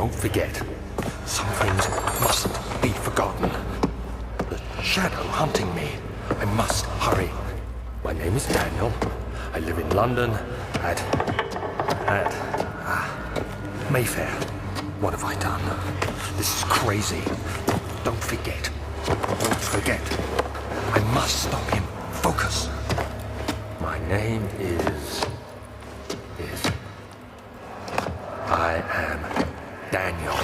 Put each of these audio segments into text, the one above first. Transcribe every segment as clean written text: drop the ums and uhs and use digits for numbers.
Don't forget. Some things mustn't be forgotten. The shadow hunting me. I must hurry. My name is Daniel. I live in London at Mayfair. What have I done? This is crazy. Don't forget. Don't forget. I must stop him. Focus. My name is... I am Daniel.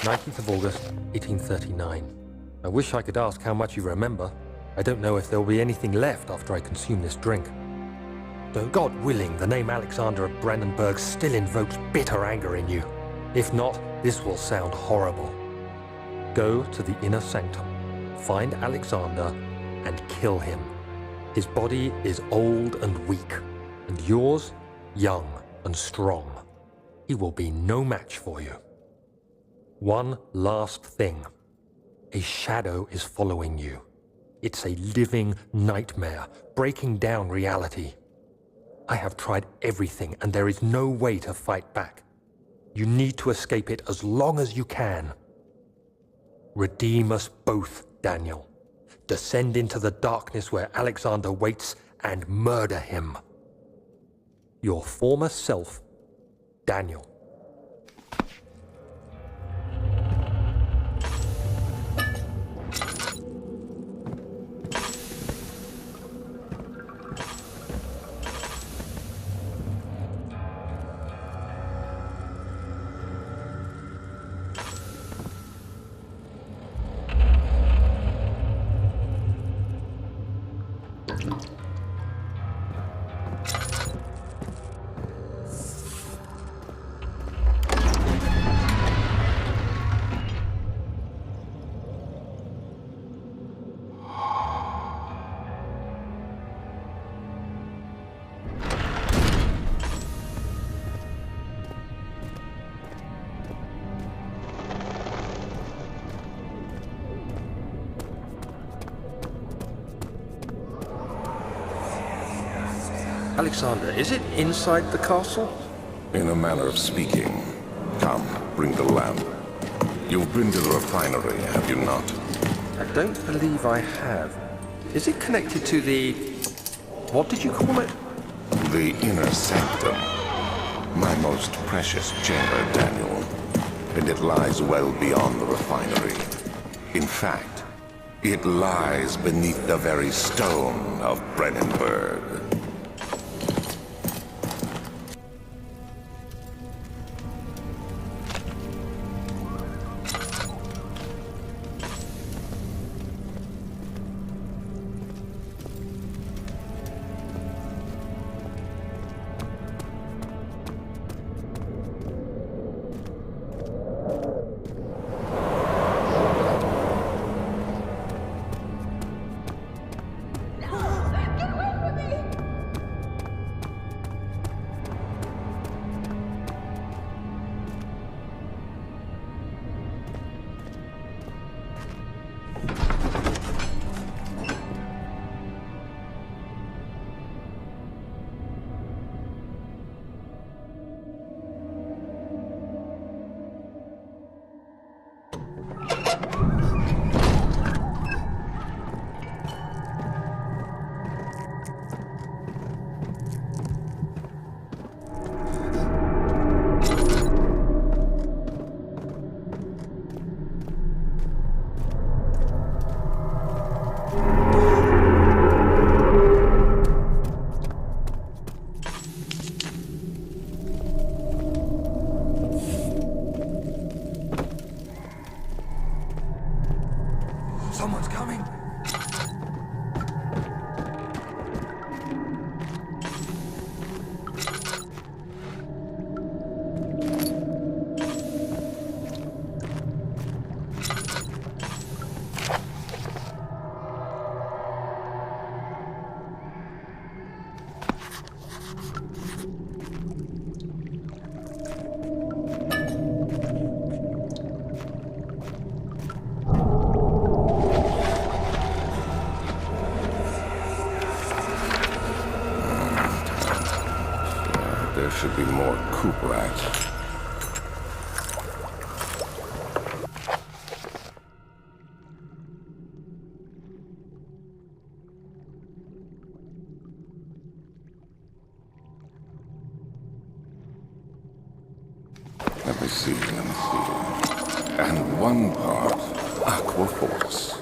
19th of August, 1839. I wish I could ask how much you remember. I don't know if there will be anything left after I consume this drink. Though God willing, the name Alexander of Brandenburg still invokes bitter anger in you. If not, this will sound horrible. Go to the inner sanctum, find Alexander, and kill him. His body is old and weak, and yours, young and strong. He will be no match for you. One last thing. A shadow is following you. It's a living nightmare, breaking down reality. I have tried everything, and there is no way to fight back. You need to escape it as long as you can. Redeem us both, Daniel. Descend into the darkness where Alexander waits and murder him. Your former self, Daniel. Alexander, is it inside the castle? In a manner of speaking. Come, bring the lamp. You've been to the refinery, have you not? I don't believe I have. Is it connected to the... what did you call it? The inner sanctum. My most precious chamber, Daniel. And it lies well beyond the refinery. In fact, it lies beneath the very stone of Brandenburg. Someone's coming! There should be more coop rats. Let me see. And one part aqua force.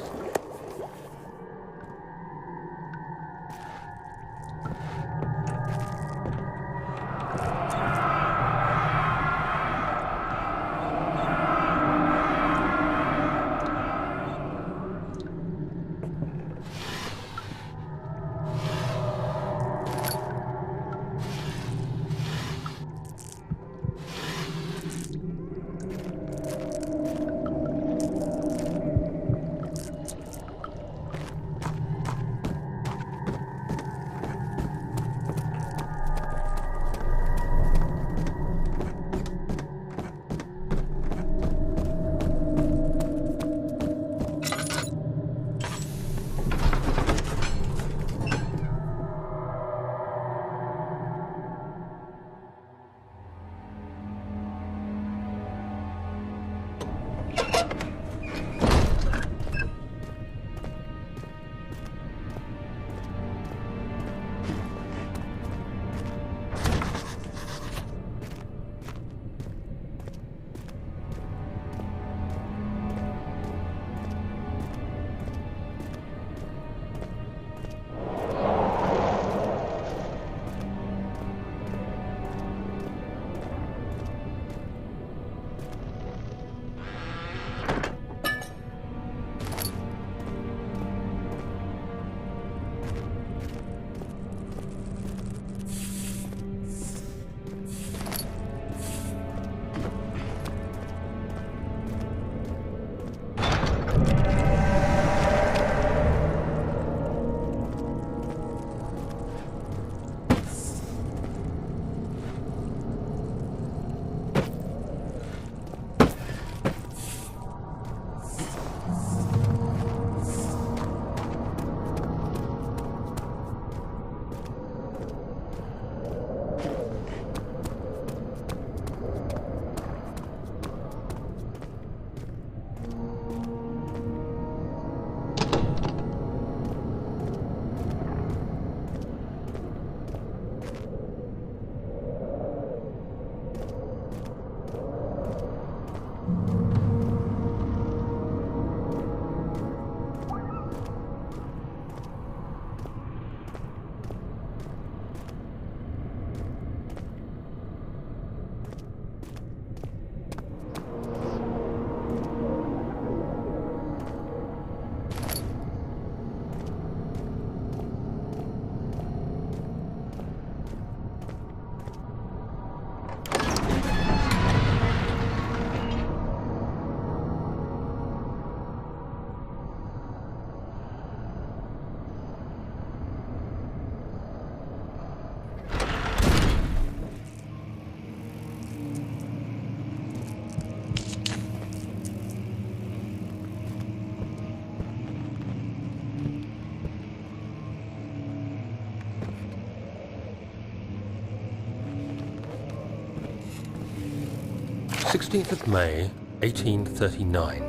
16th of May, 1839.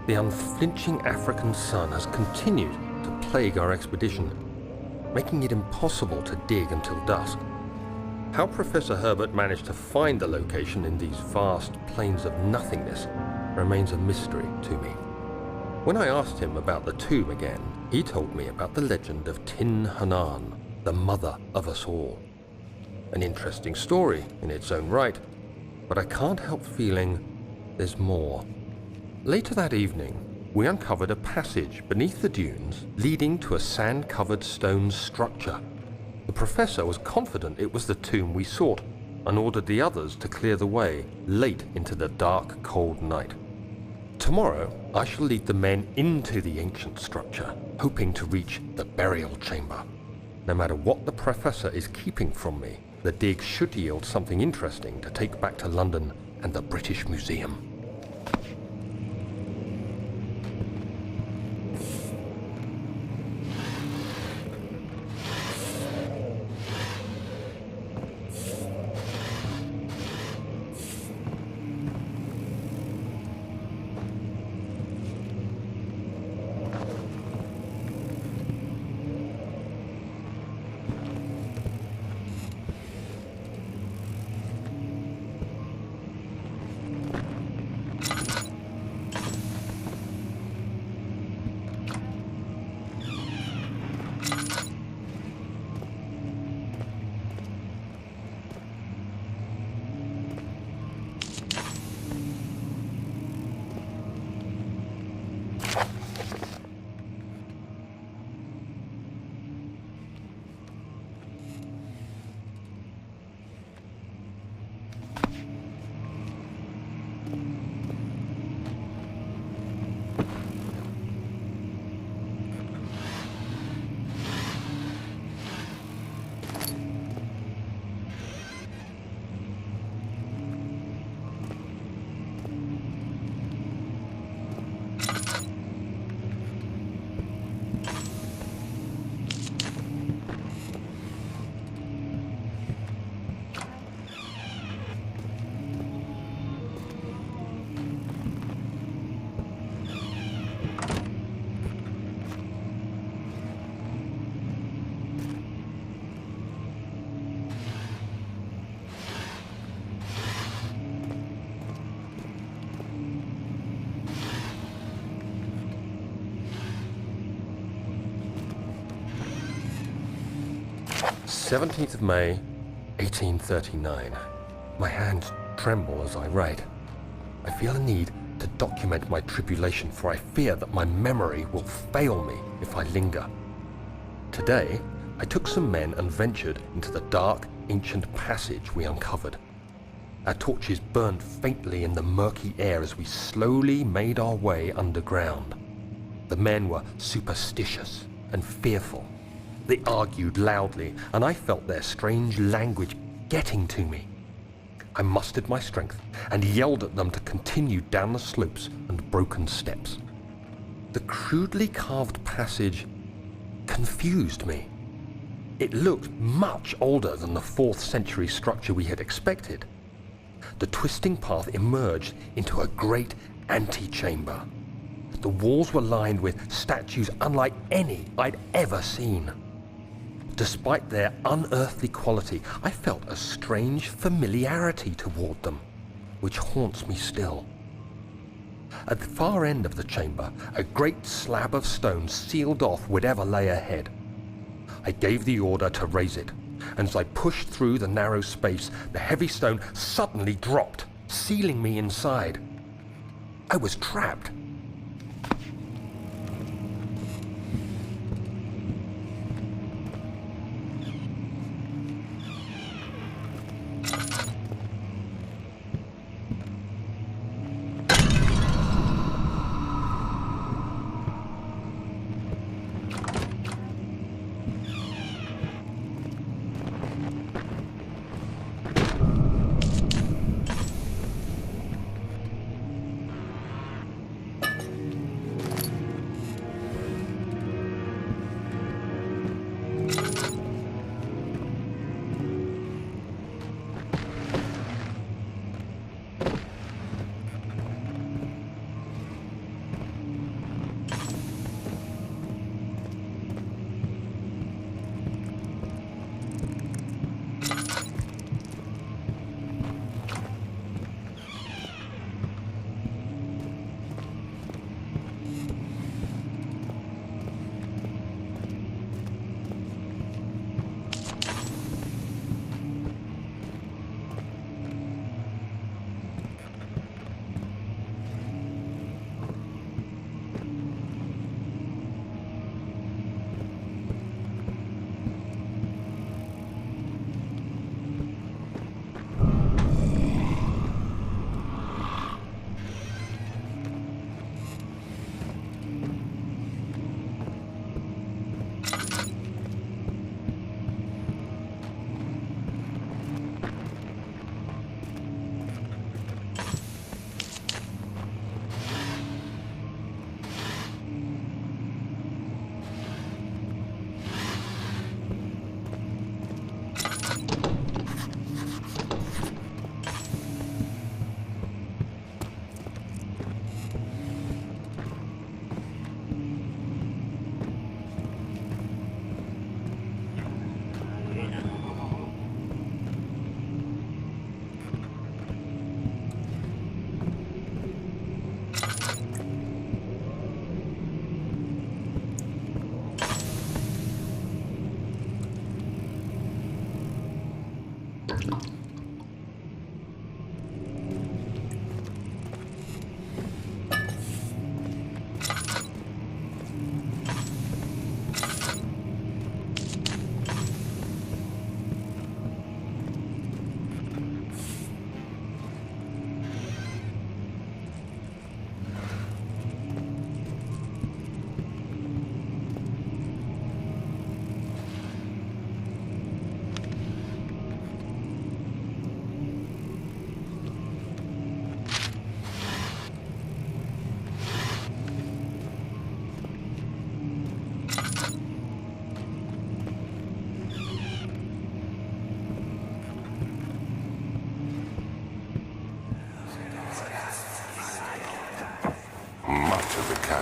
The unflinching African sun has continued to plague our expedition, making it impossible to dig until dusk. How Professor Herbert managed to find the location in these vast plains of nothingness remains a mystery to me. When I asked him about the tomb again, he told me about the legend of Tin Hanan, the mother of us all. An interesting story in its own right, but I can't help feeling there's more. Later that evening, we uncovered a passage beneath the dunes leading to a sand-covered stone structure. The professor was confident it was the tomb we sought and ordered the others to clear the way late into the dark, cold night. Tomorrow, I shall lead the men into the ancient structure, hoping to reach the burial chamber. No matter what the professor is keeping from me, the dig should yield something interesting to take back to London and the British Museum. "17th of May, 1839. My hands tremble as I write. I feel a need to document my tribulation, for I fear that my memory will fail me if I linger. Today, I took some men and ventured into the dark, ancient passage we uncovered. Our torches burned faintly in the murky air as we slowly made our way underground. The men were superstitious and fearful. They argued loudly, and I felt their strange language getting to me. I mustered my strength and yelled at them to continue down the slopes and broken steps. The crudely carved passage confused me. It looked much older than the 4th century structure we had expected. The twisting path emerged into a great antechamber. The walls were lined with statues unlike any I'd ever seen. Despite their unearthly quality, I felt a strange familiarity toward them, which haunts me still. At the far end of the chamber, a great slab of stone sealed off whatever lay ahead. I gave the order to raise it, and as I pushed through the narrow space, the heavy stone suddenly dropped, sealing me inside. I was trapped.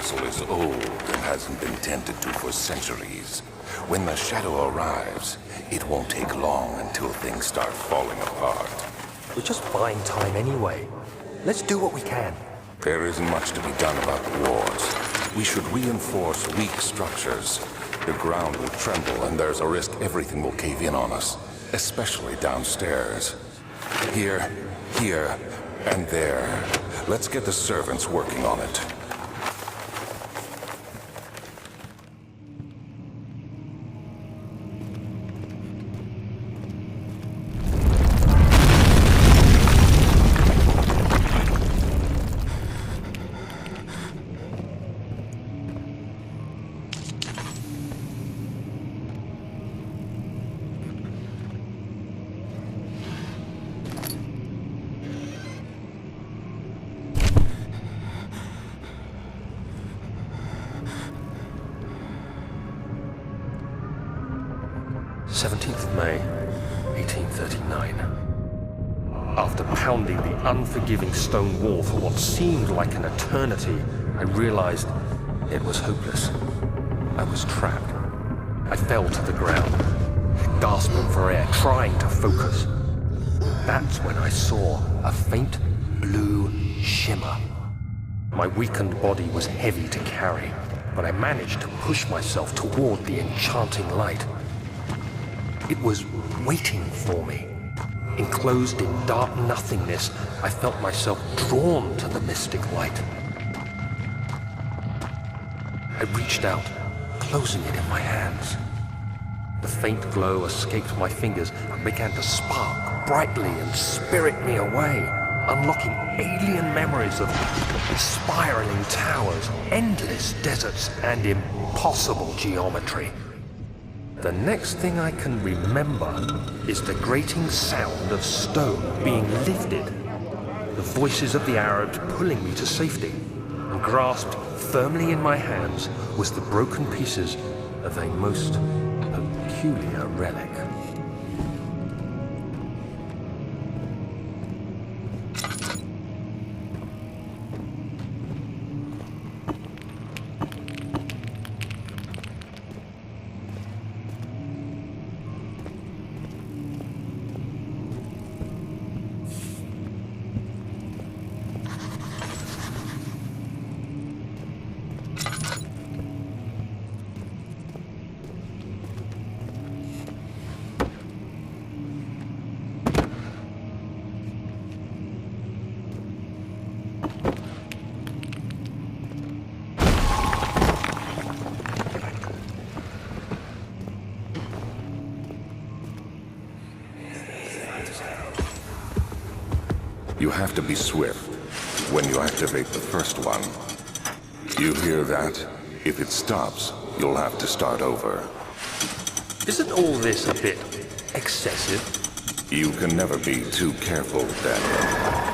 castle is old and hasn't been tended to for centuries. When the shadow arrives, it won't take long until things start falling apart. We're just buying time anyway. Let's do what we can. There isn't much to be done about the wars. We should reinforce weak structures. The ground will tremble and there's a risk everything will cave in on us, especially downstairs. Here, and there. Let's get the servants working on it. 17th of May, 1839. After pounding the unforgiving stone wall for what seemed like an eternity, I realized it was hopeless. I was trapped. I fell to the ground, gasping for air, trying to focus. That's when I saw a faint blue shimmer. My weakened body was heavy to carry, but I managed to push myself toward the enchanting light. It was waiting for me. Enclosed in dark nothingness, I felt myself drawn to the mystic light. I reached out, closing it in my hands. The faint glow escaped my fingers and began to spark brightly and spirit me away, unlocking alien memories of spiraling towers, endless deserts, and impossible geometry. The next thing I can remember is the grating sound of stone being lifted, the voices of the Arabs pulling me to safety, and grasped firmly in my hands was the broken pieces of a most peculiar relic. You have to be swift when you activate the first one. You hear that? If it stops, you'll have to start over. Isn't all this a bit excessive? You can never be too careful, Daniel.